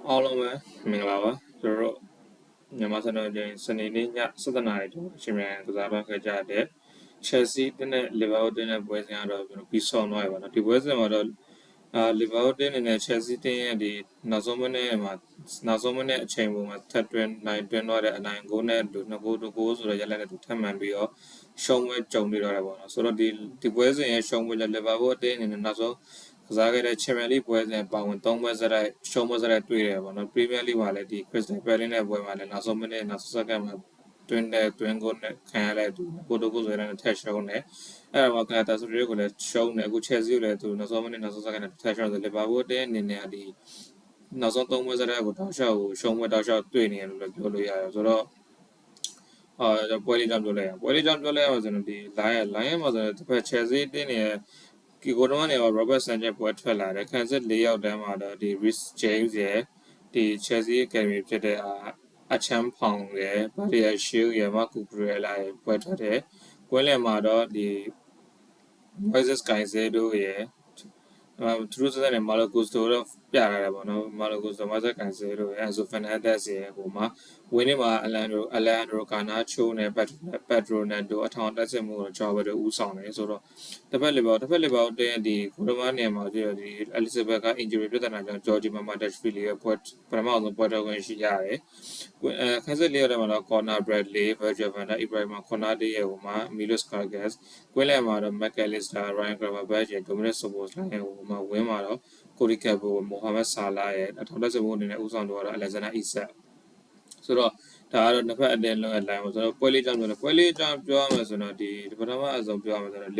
အားလုံးပဲမင်္ဂလာပါကျွန်တော်တို့မြန်မာစံတော်ချိန်စနေနေ့ည7:00နာရီကျော်အချိန်မြန်ကစားခဲ့ကြတဲ့ Chelsea နဲ့ Liverpool နဲ့ပွဲစဉ်ကတော့ကျွန်တော်ပြီးဆုံးသွားပြီပါနော်ဒီပွဲစဉ်မှာတော့Liverpool နဲ့ Chelsea ရဲ့ဒီနောက်ဆုံးမိနစ်အချိန်ပုံမှာထပ်တွင်းနိုင်တွင်းသွားတဲ့အနိုင်ဂိုးနဲ့2 ဂိုးဆိုတော့ရလနဲ့ထပ်မှန်ပြီးတော့ရှုံးပွဲကြုံနေတော့တယ်ပေါ့နော်ဆိုတော့ဒီပွဲစဉ်ရဲ့ရှုံးပွဲကြောင့် Liverpool အသင်းအနေနဲ့နောက်ဆုံးကစားခဲ့တဲ့ Champions League ပွဲစဉ်ပါဝင်3ပွဲစရိုက်ရှုံးပွဲစရိုက်တွေ့တယ်ပေါ့နော် Premier League မှာလည်းဒီ Crystal Palace နဲ့ပွဲမှာလည်းနောက်ဆုံးမိနစ်နောက်ဆုံးစက္ကန့်မှာတွင်းဂိုးနဲ့ခံရတဲ့ဂိုးဆိုရတဲ့ထက်ရှုံးတယ်အဲ့တော့ကတာဆိုရီကိုလည်းရှုံးတယ်အခု Chelsea ကိုလည်းသူနောက်ဆုံးမိနစ်နောက်ဆုံးစက္ကန့်နဲ့ထက်ရှုံးတယ် Liverpool အသင်းအနေနဲ့ဒီနောက်ဆုံး3ပွဲစရိုက်ကိုတောက်လျှောက်ကိုရှုံးပွဲတောက်လျှောက်တွေ့နေတယ်လို့လည်းပြောလို့ရတယ်ဆိုတော့ပွဲလေးကြောင့်ပြောလိုက်ရအောင်ဆိုတော့ဒီ line မှာဆိုတော့တစ်ဖက် Chelsea အသင်းရဲ့ဒီကိုတော့နေတော့ Robert Sanchez ပွဲထွက်လာတယ်ခံစစ်4ယောက်တန်းမှာတော့ဒီ Reece James ရဲ့ဒီ Chelsea Academy ဖြစ်တဲ့အချမ်းဖောင်ရဲ့ Barrier Shield ရဲ့ Marco Cucurella ရဲ့ပွဲထွက်တယ်ကွင်းလယ်မှာတော့ဒီ Moises Caicedo ရဲ့သူတို့စတဲ့ Malo Gusto တော့ပြလာတယ်ပေါ့နော် Malo Gusto Moises Caicedo ရဲ့ Enzo Fernandez ရဲ့ဟိုမှာဝင်းနေမှာ Alejandro Garnacho နဲ့ Pedro Neto အထောင်တက်စစ်မှုကိုကြော်ဘယ်လိုဦးဆောင်နေဆိုတော့တစ်ဖက် Liverpool တဲ့ဒီကိုရမနေမှာဒီ Elizabeth က injury ပြဿနာကြောင့် Georgie Mamadashvili ရဲ့ပွဲပထမဆုံးပွဲတော်ဝင်ရှိရတယ်ခန်းစစ်လေးရတဲ့မှာတော့ Connor Bradley Virgil van Dijk Ibrahima Konate ရဲ့ဟိုမှာ Milos Karius ကွင်းလယ်မှာတော့ McAllister Ryan Gravenberch ရဲ့ Dominic Szoboszlai ရဲ့ဟိုမှာဝင်းမှာတော့ Cody Gakpo Mohamed Salah ရဲ့အထောင်တက်စစ်မှုအနေနဲ့ဦးဆောင်တော့ Alexander Isak ဆိုတော့ဒါကတော့နှစ်ဖက်အတင်းလုံးရဲ့ line ပေါ့ဆိုတော့ပွဲလေးကြောင့်ပြောရမယ်ဆိုတော့ဒီပထမအဆုံးပြောရမယ်ဆိုတော့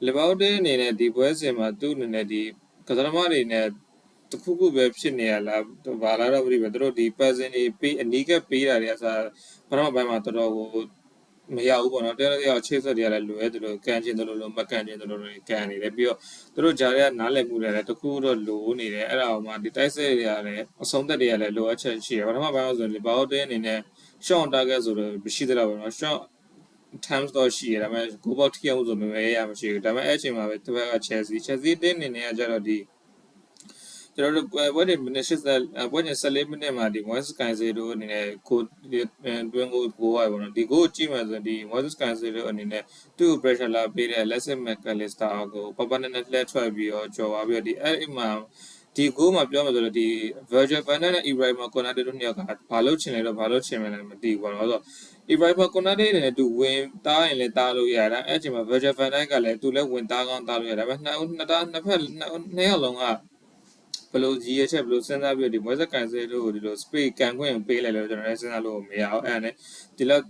Liverpool အနေနဲ့ဒီပွဲစဉ်မှာသူ့အနေနဲ့ဒီကစားသမားတွေနဲ့တခုခုပဲဖြစ်နေရလားဘာလာတော့မသိဘူးသူတို့ဒီ person တွေပေးအနီးကပ်ပေးတာတွေအစားပထမပိုင်းမှာတော်တော်ကိုမရဘူးပေါ့နော်တရားတရားချိတ်ဆက်တွေကလည်းလွယ်သူတို့ကန်ချင်းတို့လိုမကန်ချင်းတို့လိုကန်နေတယ်ပြီးတော့သူတို့ဂျာတွေကနားလည်မှုတွေလည်းတခုတော့လိုနေတယ်အဲ့ဒါမှဒီတိုက်စစ်တွေကလည်းအဆုံးသက်တွေကလည်းလိုအပ်ချက်ရှိတယ်ပထမပိုင်းဆိုရင်ဘာလို့တင်းအနေနဲ့ shot target ဆိုတော့မရှိသလားပေါ့နော် shot times တော့ရှိရဒါပေမဲ့ဂိုးပေါက်ထိအောင်ဆိုမမဲရမရှိဘူးဒါပေမဲ့အဲ့အချိန်မှာပဲတစ်ဖက်က Chelsea တင်းအနေနဲ့ကကြတော့ဒီကျွန်တော်တို့ပွဲတွေမိနစ်80ပွဲတွေ14မိနစ်မှာဒီ Moises Caicedo အနေနဲ့ကိုတွင်းကိုရပါတော့ဒီကိုကြည့်မှဆိုဒီ Moises Caicedo အနေနဲ့သူ့ pressure လာပေးတဲ့ Alexis McAllister ကိုပပနဲ့လှည့်ထွက်ပြီးတော့ကြော်သွားပြီးတော့ဒီအဲ့မှာဒီကိုမှပြောမှဆိုတော့ဒီ Virgil van Dijk နဲ့ Ibrahima Konate တို့နှစ်ယောက်ကဘာလို့ချင်လဲတော့ဘာလို့ချင်မလဲမသိဘူးပေါ့နော်ဆိုတော့ Ibrahima Konate အနေနဲ့သူဝင်တားရင်လည်းတားလို့ရတာအဲ့အချိန်မှာ Virgil van Dijk ကလည်းသူလည်းဝင်တားကောင်းတားလို့ရဒါပေမဲ့နှစ်ဖက်နှစ်ယောက်လုံးကဘယ်လိုကြီးရချက်ဘယ်လိုစဉ်းစားပြီးဒီ Moises Caicedo ကိုဒီလို space ကန်ခွင့်ပေးလိုက်လို့ကျွန်တော်လည်းစဉ်းစားလို့မရအောင်အဲ့ဒါနဲ့ဒီလောက်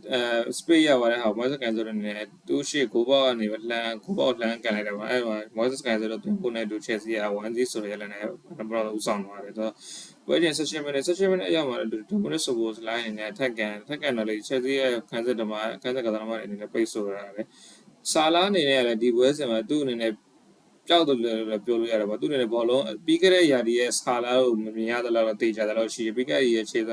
space ရပါတဲ့ဟာ Moises Caicedo နဲ့သူ့ရှေ့ကိုပေါက်ကနေလှမ်းကန်လိုက်တယ်ပေါ့အဲ့မှာ Moises Caicedo သူကိုနဲ့သူ Chelsea က1-0ဆိုရလည်းနဲ့ဘယ်လိုဦးဆောင်သွားတယ်ဆိုတော့ပွဲချင်း16မိနစ်အရောက်မှာDominic Szoboszlai အနေနဲ့ထက်ကန်တော့လေ Chelsea ရဲ့ခန်းစစ်ကစားသမားတွေအနေနဲ့ပိတ်ဆို့ရတယ်ဆာလာအနေနဲ့လည်းဒီပွဲစဉ်မှာသူ့အနေနဲ့ကြောက်တယ်လို့ပြောလို့ရတယ်ပေါ့သူ့အနေနဲ့ဘောလုံးပြီးခဲ့တဲ့ယာဒီရဲ့ဆာလာကိုမမြင်ရသလောက်တေချာတယ်လို့ရှိပြီးခဲ့တဲ့ရဲ့ခြေစ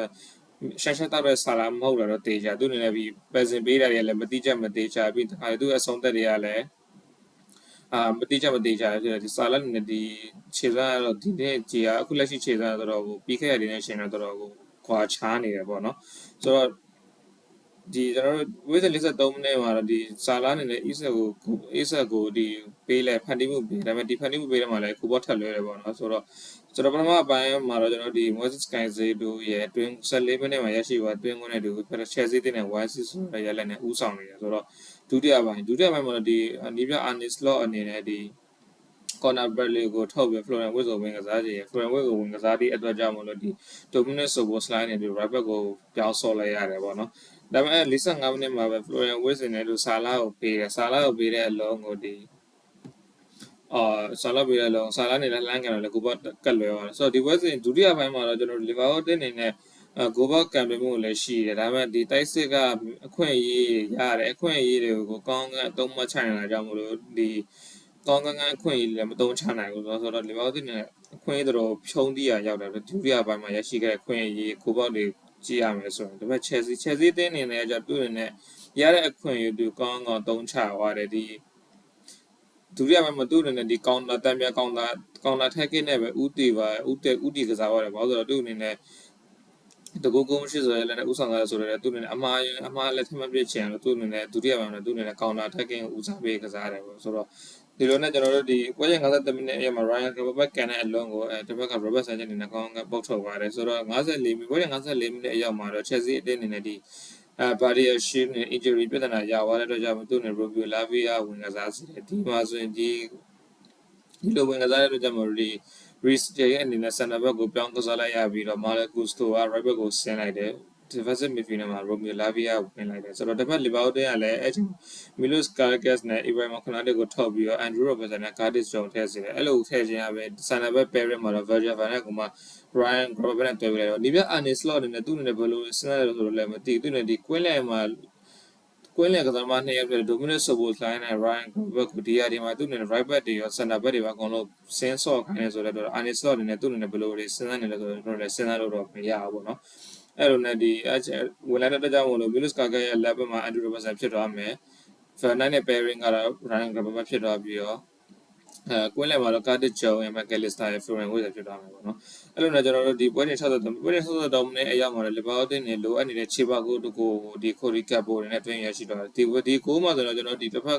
ရှန်တောက်တဲ့ဆာလာမဟုတ်တော့တေချာသူ့အနေနဲ့ပြီးပက်စင်ပေးတာတွေလည်းမတိကျမတေချာပြီးသူ့အဆုံးသက်တွေကလည်းမတိကျဒီဆာလာနဲ့ဒီခြေစကတော့ဒီနေ့ခြေကအခုလက်ရှိခြေစကတော့ပြီးခဲ့တဲ့နေ့ရှင်တော့တော်ကိုခွာချားနေတယ်ပေါ့နော်ဆိုတော့ဒီကျွန်တော်တို့ဝိဇ္ဇ43မိနစ်မှာတော့ဒီဆာလာအနေနဲ့အီဆက်ကိုဒီပေးလဲဖန်တီးမှုပေးဒါပေမဲ့ဒီဖန်တီးမှုပေးတဲ့မှာလည်းခုဘောထက်လွဲတယ်ပေါ့နော်ဆိုတော့ကျွန်တော်ပထမအပိုင်းမှာတော့ကျွန်တော်ဒီ Moises Caicedo ရဲ့တွင်း14မိနစ်မှာရရှိသွားတွင်းကိုနဲ့ဒီ Chelsea တင်းနဲ့ 1-6 ဆိုတဲ့ရလက်နဲ့ဦးဆောင်နေတယ်ဆိုတော့ဒုတိယပိုင်းမှာတော့ဒီနီးပြ Arne Slot အနေနဲ့ဒီConnor Bradley ကိုထုတ်ပြီး Florian Wirtz ကိုဝင်ကစားကြည့် Florian Wirtz ကိုဝင်ကစားပြီးအတွက်ကြောင့်မလို့ဒီ Dominic Szoboszlai နဲ့ဒီ right back ကိုပြောင်းဆော့လိုက်ရတယ်ပေါ့နော်ဒါပေမဲ့45မိနစ်မှာပဲ Florian Wirtz နဲ့သူဆာလာကိုပေးတဲ့အလုံးကိုဒီဆာလာနဲ့လမ်းကန်တော့လေကိုဘကတ်လွယ်သွားတယ်ဆိုတော့ဒီပွဲစဉ်ဒုတိယပိုင်းမှာတော့ကျွန်တော် Liverpool တင်းနေနဲ့ကိုဘကံပေးမှုလည်းရှိတယ်ဒါပေမဲ့ဒီတိုက်စစ်ကအခွင့်အရေးရတယ်အခွင့်အရေးတွေကိုကောင်းကအသုံးမချနိုင်တာကြောင့်မလို့ဒီကောင်းကန်းအခွင့်အရေးလည်းမသုံးချနိုင်ဘူးဆိုတော့ Liverpool တင်းနဲ့အခွင့်အရေးတော်ဖြုံးတိရရောက်တယ်ဒုတိယပိုင်းမှာရရှိခဲ့တဲ့အခွင့်အရေးကိုဘတွေကြည့်ရမယ်ဆိုရင်ဒါပေမဲ့ Chelsea တင်းနေနဲ့ကြသူ့အနေနဲ့ရတဲ့အခွင့်အရေးသူကောင်းသုံးချသွားတယ်ဒီဒုတိယပိုင်းမှာသူ့အနေနဲ့ဒီကောင်တာတန်ပြကောင်တာ ကောင်လာထက်ကိနဲ့ပဲဥတီပါဥတီကစားရတယ်ဘာလို့ဆိုတော့သူ့အနေနဲ့တကူကုန်းရှိဆိုရလည်းဥဆောင်သားဆိုတော့သူ့အနေနဲ့အမှားလက်ထမပြည့်ချင်လို့သူ့အနေနဲ့ဒုတိယပိုင်းမှာသူ့အနေနဲ့ကောင်လာထက်ကိဦးစားပေးကစားရတယ်ပေါ့ဆိုတော့ဒီလိုနဲ့ကျွန်တော်တို့ဒီပွဲချင်း53မိနစ်အရမှာ Ryan Gravenberch ကန်တဲ့အလုံးကိုတစ်ဖက်က Robert Sanchez အနေနဲ့ကောင်းကပုတ်ထုတ်ပါတယ်ဆိုတော့54မိနစ်ပွဲချင်း54မိနစ်အရောက်မှာတော့ Chelsea အသင်းအနေနဲ့ဒီBardia Shield နဲ့ injury ပြဿနာရသွားတဲ့အတွက်ကြောင့်သူ့နဲ့ Romeo Lavia ဝင်ကစားစီတယ်ဒီမှာဆိုရင်ဒီလိုဝင်ကစားတဲ့အတွက်ကြောင့်ဒီ Reece James အနေနဲ့ center back ကိုပြောင်းကစားလိုက်ရပြီးတော့ Malo Gusto က right back ကိုဆင်းလိုက်တယ် defensive midfielder မှာ Romeo Lavia ဝင်လိုက်တယ်ဆိုတော့တစ်ဖက် Liverpool ကလည်းအဲ့ချိန် Milos Carcas နဲ့ Ibrahima Konate ကိုထောက်ပြီးတော့ Andrew Robertson နဲ့ Curtis Jones ထည့်စီတယ်အဲ့လိုထည့်ခြင်းရပဲ center back pairing မှာတော့ Virgil van Dijk ကမှ Ryan Gravenberch နဲ့တွေ့ပြီးလိုက်တော့ဒီပြ Arne Slot အနေနဲ့သူ့အနေနဲ့ဘယ်လိုစဉ်းစားရလဲဆိုတော့လည်းမသိသူ့နဲ့ဒီ Quinlan မှာကွင်းလျက်ကစားမ2ယောက်ဖြစ်တဲ့ Dominic Szoboszlai နဲ့ Ryan Gravenberch ကိုဒီရာဒီမှာသူ့အနေနဲ့ right back တွေရော center back တွေပါအကုန်လုံးဆင်းဆော့ခိုင်းနေဆိုတော့ Arne Slot အနေနဲ့သူ့အနေနဲ့ဘယ်လိုတွေစဉ်းစားနေလဲဆိုတော့ကျွန်တော်လည်းစဉ်းစားလို့တော့မရဘူးပေါ့နော်အဲ့လိုနဲ့ဒီဝင်လာတဲ့ကြောင့်မလို့ Milos Carcas ရဲ့ level မှာ Andrew Robertson ဖြစ်သွားမယ် Van Dijk နဲ့ pairing ကတော့ Ryan Gravenberch ဖြစ်သွားပြီးတော့ကွင်းလယ်မှာတော့ Curtis Jones ရဲ့ McAllister ရဲ့ Florian Wirtz ဖြစ်သွားမယ်ပေါ့နော်အဲ့လိုနဲ့ကျွန်တော်တို့ဒီပွဲတင်63မိနစ်အရောက်မှာလည်း Liverpool တင်နေလိုအပ်နေတဲ့ခြေပါကိုတကူဒီ Cody Gakpo တွေနဲ့တွင်းရရှိတော့ဒီကိုမှဆိုတော့ကျွန်တော်ဒီတစ်ဖက်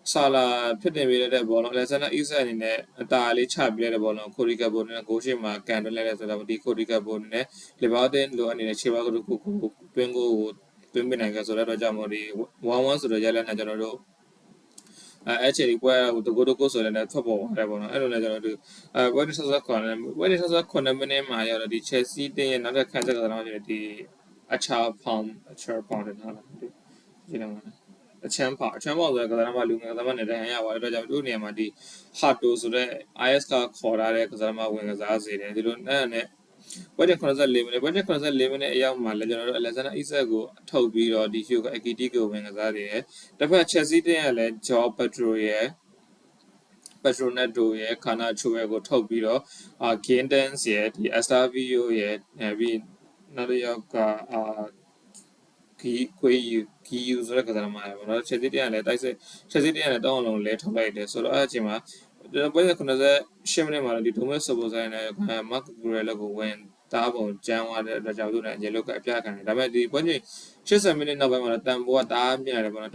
ကဆာလာဖြစ်တင်ပေးတဲ့ဘောလုံး Alexander Isak အနေနဲ့အတားလေးချပေးတဲ့ဘောလုံး Cody Gakpo နဲ့ဂိုးရှိမှာကန်တွင်းလိုက်တဲ့ဆိုတော့ဒီ Cody Gakpo နဲ့ Liverpool တင်လိုအနေနဲ့ခြေပါကိုတကူတွင်းကိုတွင်းပေးနိုင်ကြဆိုတော့ကြောင့်မို့ဒီ1-1ဆိုတော့ရလက်နဲ့ကျွန်တော်တို့အဲ့ချိန်ပွဲတကူဆိုလည်းထွက်ပေါ်သွားတယ်ပေါ့နော်အဲ့လိုနဲ့ကျွန်တော်တို့ပွဲတစ်ဆက်ခွန်မိနစ်မှာရတော့ဒီ Chelsea တင်းရဲ့နောက်ထပ်ခန်းချက်ကစားတော့ဒီအချာဖောင်းတယ်နော်ဒီလိုမှာအချမ်းဖောင်းဆိုတဲ့ကစားသမားလူငယ်ကစားသမားနဲ့တန်ရပါတယ်တော့ကြောင့်တို့နေရာမှာဒီ Hato ဆိုတဲ့ IS ကခေါ်ထားတဲ့ကစားသမားဝင်ကစားစေတယ်ဒီလိုနဲ့ပွဲတင်84မိနစ်အရောက်မှာလည်းကျွန်တော်တို့ Alexander Isak ကိုထုတ်ပြီးတော့ဒီ Hugo Ekitike ကိုဝင်ကစားတယ်တစ်ဖက် Chelsea တင်းကလည်း Joao Pedro ရဲ့ Neto ရဲ့ Garnacho ရဲ့ကိုထုတ်ပြီးတော့Gindens ရဲ့ဒီ Estavio ရဲ့ပြီးနောက်တစ်ယောက်ကGuiu ဆိုတဲ့ကစားသမားရပါတော့ Chelsea တင်းကလည်းတောင်းအောင်လဲထုတ်လိုက်တယ်ဆိုတော့အဲ့အချိန်မှာပွဲစဉ်98မိနစ်မှာဒီ Dominic Szoboszlai နဲ့ Marc Cucurella ကိုဝင်တားပုံကျန်းသွားတဲ့အတွက်ကြောင့်သူနဲ့ရေလုတ်ကအပြခံတယ်ဒါပေမဲ့ဒီပွဲချိန်80မိနစ်နောက်ပိုင်းမှာတော့တန်ဖိုးကတအားမြင့်ရတယ်ပေါ့နော်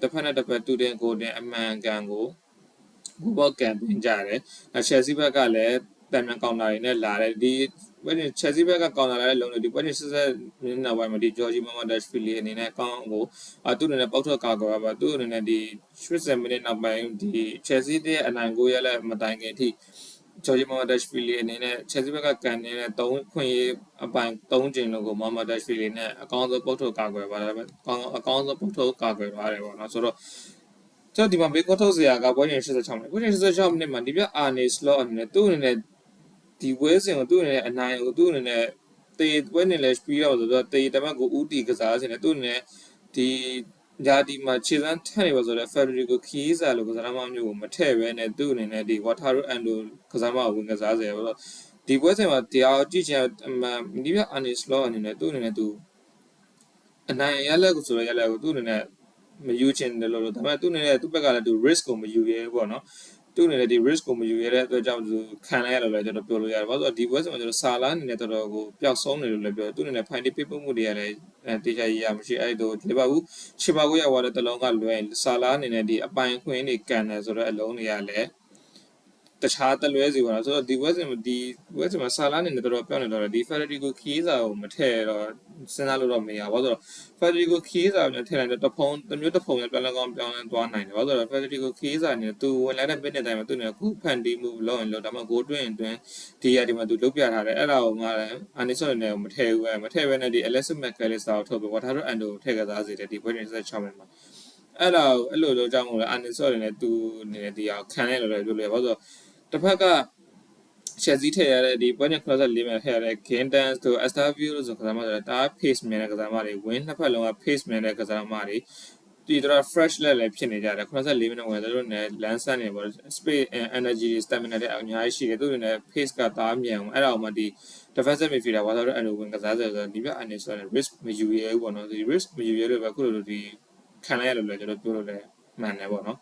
တစ်ဖက်နဲ့တစ်ဖက်တူတင်ကိုတင်အမှန်ကန်ကိုဘောကန်တင်ကြတယ်Chelsea ဘက်ကလည်းတန်မြန်ကောင်တာတွေနဲ့လာတယ်ဒီပွဲချိန် Chelsea ဘက်ကကောင်တာလည်းလုံးလို့ဒီပွဲချိန်80မိနစ်နောက်ပိုင်းမှာဒီ Georgie Mamardashvili အနေနဲ့ကောင်းကိုသူ့အနေနဲ့ပေါက်ထွက်ကာကွယ်ပါသူ့အနေနဲ့ဒီ80မိနစ်နောက်ပိုင်းဒီ Chelsea ရဲ့အနိုင်ကိုရလက်မတိုင်ခင်အထိGeorgie Mamardashvili အနေနဲ့ Chelsea ဘက်ကကန်နေတဲ့3ခွင့်ရေးအပိုင်3ချိန်လို့ကို Mamardashvili နဲ့အကောင်းဆုံးပေါက်ထွက်ကာကွယ်ပါတယ်အကောင်းဆုံးပေါက်ထွက်ကာကွယ်ထားတယ်ပေါ့နော်ဆိုတော့ကျွန်တော်ဒီမှာဘေးကောထုတ်စရာကပွဲချိန်86မိနစ်ပွဲချိန်86မိနစ်မှာဒီပြ Arne Slot အနေနဲ့သူ့အနေနဲ့ဒီပွဲစဉ်ကိုသူ့အနေနဲ့အနိုင်ကိုသူ့အနေနဲ့တေးပွဲနေလဲပြီးတော့ဆိုတော့တေးတမတ်ကိုဦးတီကစားစင်တယ်သူ့အနေနဲ့ဒီဒါဒီမှာခြေစမ်းထက်နေပါဆိုတော့ Federico Chiesa လို့ကစားသမားမျိုးကိုမထည့်ဘဲနဲ့သူ့အနေနဲ့ဒီ Wataru Endo ကစားသမားကိုဝင်ကစားစေဆိုတော့ဒီပွဲစဉ်မှာတရားကြည့်ချင်ဒီပြ Arne Slot အနေနဲ့သူ့အနေနဲ့သူအနိုင်ရလက်ကိုဆိုတော့ရလက်ကိုသူ့အနေနဲ့မယူချင်တယ်လို့ဒါပေမဲ့သူ့အနေနဲ့သူ့ဘက်ကလည်းသူ risk ကိုမယူရဲဘူးပေါ့နော်သူ့အနေနဲ့ဒီ risk ကိုမယူရတဲ့အတွက်ကြောင့်သူခံလိုက်ရလို့လည်းကျွန်တော်ပြောလို့ရတယ်ဘာလို့ဆိုတော့ဒီပွဲစဉ်မှာကျွန်တော်ဆာလာအနေနဲ့တော်တော်ကိုပျောက်ဆုံးနေလို့လည်းပြောသူ့အနေနဲ့ဖိုင်တီပေးမှုတွေကလည်းတေချာရမရှိအဲ့တော့လီဗာပူးချီပါကိုရောက်သွားတဲ့တလုံးကလွယ်ဆာလာအနေနဲ့ဒီအပိုင်ခွင့်တွေကန်တယ်ဆိုတော့အလုံးတွေကလည်းတခြားတလွဲစီပါတော့ဆိုတော့ဒီပွဲစဉ်မှာဆာလာအနေနဲ့တော်တော်ပြောင်းနေတော့ဒီ Federico Chiesa ကိုမထည့်တော့စဉ်းစားလို့တော့မရဘူးဆိုတော့ Federico Chiesa ကိုထည့်လိုက်တော့တမျိုးတဖုံနဲ့ပြန်လည်ကောင်းပြောင်းလဲသွားနိုင်တယ်ဘာလို့ဆိုတော့ Federico Chiesa အနေနဲ့သူဝင်လာတဲ့မိနစ်တိုင်းမှာသူနဲ့ခုဖန်တီးမှုလောက်ရင်လောက်ဒါမှဂိုးတွင်းဒီရဒီမှာသူလုတ်ပြထားတယ်အဲ့ဒါကိုမှလည်းအာနီဆိုနေနဲ့မထည့်ဘူးပဲမထည့်ဘဲနဲ့ဒီ Alexis McAllister ကိုထုတ်ပြီး Wataru Endo ကိုထည့်ကစားစေတယ်ဒီပွဲတင်16မိနစ်မှာအဲ့လိုကြောင့်မို့လဲအာနီဆိုနေနဲ့သူအနေနဲ့ဒီအောင်ခံရလို့လည်းပြောလို့ရဘာလို့ဆိုတော့တစ်ဖက်ကChelsea ထည့်ရတဲ့ဒီပွဲနဲ့94မိနစ်ထည့်ရတဲ့ Gindens တို့ Estavio တို့ဆိုကစားသမားတွေဒါ pace မြန်တဲ့ကစားသမားတွေ win နှစ်ဖက်လုံးက pace မြန်တဲ့ကစားသမားတွေဒီတော့ fresh လည်းဖြစ်နေကြတယ်94မိနစ်ဝင်သူတို့နဲ့လမ်းဆန်းနေပေါ့ space energy stamina တွေအများကြီးရှိတယ်သူတို့နဲ့ pace ကတားမြန်အောင်အဲ့ဒါအောင်မှဒီ defensive midfielder ဘာလို့လဲအဲ့လိုဝင်ကစားစေဆိုတော့ဒီပြအနေဆိုရင် risk မယူရဲဘူးပေါ့နော်ဒီ risk မယူရဲလို့ပဲခုလိုဒီခံလိုက်ရလို့လည်းကျွန်တော်ပြောလို့လည်းမှန်တယ်ပေါ့နော်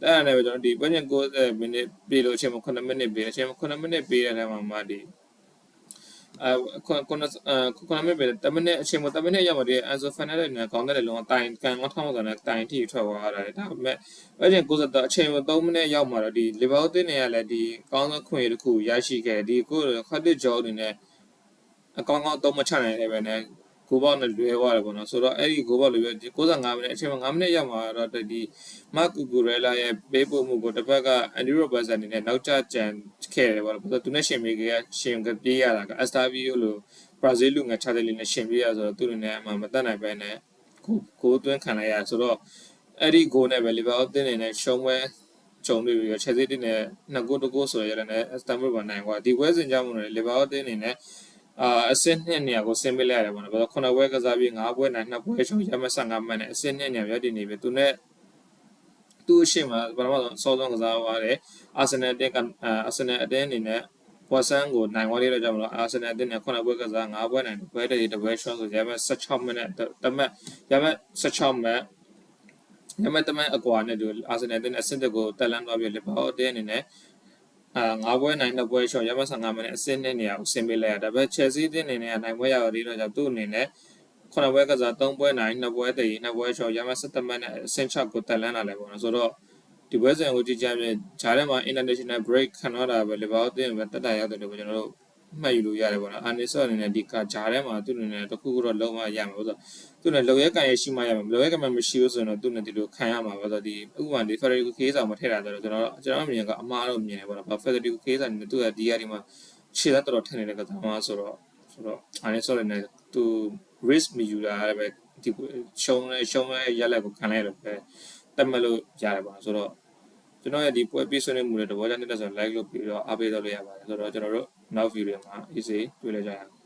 အဲ့ဒါနဲ့ပဲကျွန်တော်ဒီပွဲချင်း90မိနစ်ပြေလို့အချိန်မှာ9မိနစ်ပြေအချိန်မှာ9မိနစ်ပြေတဲ့ထဲမှာမှဒီ9မိနစ်ပြေ10မိနစ်အချိန်မှာ10မိနစ်ရောက်မှဒီ Enzo Fernandez နဲ့ခေါင်းတဲ့လုံးတိုင်ကန်ငေါထောင်းဆိုတဲ့တိုင်ထိထွက်သွားတာဒါပေမဲ့ပွဲချင်း90အချိန်မှာ3မိနစ်ရောက်မှတော့ဒီ Liverpool တင်းနေရလဲဒီကောင်းသောခွင့်ရတစ်ခုရရှိခဲ့ဒီကိုခတ်တစ်ဂျော်နေနဲ့အကောင်းကောင်းတော့မချနိုင်လည်းပဲနဲ့ကိုပေါက်နဲ့လွဲသွားတယ်ပေါ့နော်ဆိုတော့အဲ့ဒီကိုပေါက်လွဲပြီး65မိနစ်အချိန်မှာ5မိနစ်ရောက်မှာတော့ဒီမာကူကူရဲလာရဲ့ပေးပို့မှုကိုတစ်ဖက်ကအန်ဒီရိုဘတ်ဆန်အနေနဲ့နောက်ကျကြံခဲ့တယ်ပေါ့နော်သူနဲ့ရှင်မေကရှင်ကပြေးရတာကအက်စတာဗီယိုလိုဘရာဇီးလူငယ်ချာတယ်လီနဲ့ရှင်ပြေးရဆိုတော့သူ့အနေနဲ့အမှမတတ်နိုင်ပဲနဲ့ကိုသွင်းခံလိုက်ရဆိုတော့အဲ့ဒီဂိုးနဲ့ပဲလီဗာပူးတင်းနေနဲ့ရှုံးပွဲကြုံတွေ့ပြီးတော့ချက်စီးတင်းနဲ့2ဂိုး1ဂိုးဆိုရတဲ့နဲ့အက်စတန်ဘူလ်ကနိုင်သွားဒီပွဲစဉ်ကြောင့်မို့လို့လီဗာပူးတင်းနေနဲ့အဆင့်2နေရာကိုဆင်းပေးလိုက်ရတယ်ပေါ့နော်ဘာလို့9ပွဲကစားပြီး5ပွဲနိုင်2ပွဲရှုံးရမှ15မှတ်နဲ့အဆင့်2နေရာရတည်နေပြီသူနဲ့သူ့အရှိမပထမဆုံးကစားသွားတယ်အာဆင်နယ်အတင်းအာဆင်နယ်အတင်းအနေနဲ့ဝါဆန်ကိုနိုင်သွားတဲ့ကြောင့်မလို့အာဆင်နယ်အတင်းနဲ့9ပွဲကစား5ပွဲနိုင်ပွဲတည်းတပွဲရှုံးဆိုရမှ16မှတ်နဲ့တမတ်ရမှ16မှတ်ရမှတမတ်အကွာနဲ့သူအာဆင်နယ်အတင်းနဲ့အဆင့်1ကိုတက်လန်းသွားပြီးလီဗာပူးအတင်းအနေနဲ့5ပွဲနိုင်2ပွဲရှော့ရမ15မိနစ်အဆင့်2နေရာကိုဆင်းပေးလိုက်ရဒါပေမဲ့ Chelsea တင်းနေနဲ့နိုင်ပွဲရတော့ဒီတော့ကြောင့်သူ့အနေနဲ့9ပွဲကစား3ပွဲနိုင်2ပွဲတည်2ပွဲရှော့ရမ17မိနစ်အဆင့်6ကိုတက်လန်းလာလဲပေါ့နော်ဆိုတော့ဒီပွဲစဉ်ကိုကြည့်ကြရင်ဂျားထဲမှာ international break ခံရတာပဲလီဗာပူးတင်းပဲတက်တာရောက်တယ်လို့ကျွန်တော်တို့မှတ်ယူလို့ရတယ်ပေါ့နော်အာနီဆော့အနေနဲ့ဒီကဂျားထဲမှာသူ့အနေနဲ့တခုခုတော့လုံးဝရမှာပေါ့ဆိုသူ့နဲ့လောရဲကန်ရရှိမှရမှာလောရဲကန်မှမရှိဘူးဆိုတော့သူ့နဲ့ဒီလိုခံရမှာပေါ့ဆိုဒီဥပမာဒီ Federico Chiesa မထည့်တာဆိုတော့ကျွန်တော်မြင်ကအမှားတော့မြင်တယ်ပေါ့နော် Federico Chiesa နဲ့သူ့ရဲ့ဒီယာဒီမှာခြေလက်တော်ထည့်နေတဲ့ကစားမှာဆိုတော့အာနီဆော့နဲ့သူ risk မယူတာလည်းပဲဒီရှုံးလဲရက်လက်ကိုခံလိုက်ရတော့ပဲတက်မဲ့လို့ရတယ်ပေါ့ဆိုတော့ကျွန်တော်ရဲ့ဒီပွဲပြည့်စုံနေမှုတွေတဘောကြတဲ့ဆိုတော့ like လုပ်ပြီးတော့အားပေးတော့လို့ရပါတယ်ဆိုတော့ကျွန်တော်တို့နောက် video မှာ easy တွေ့လဲကြရအောင်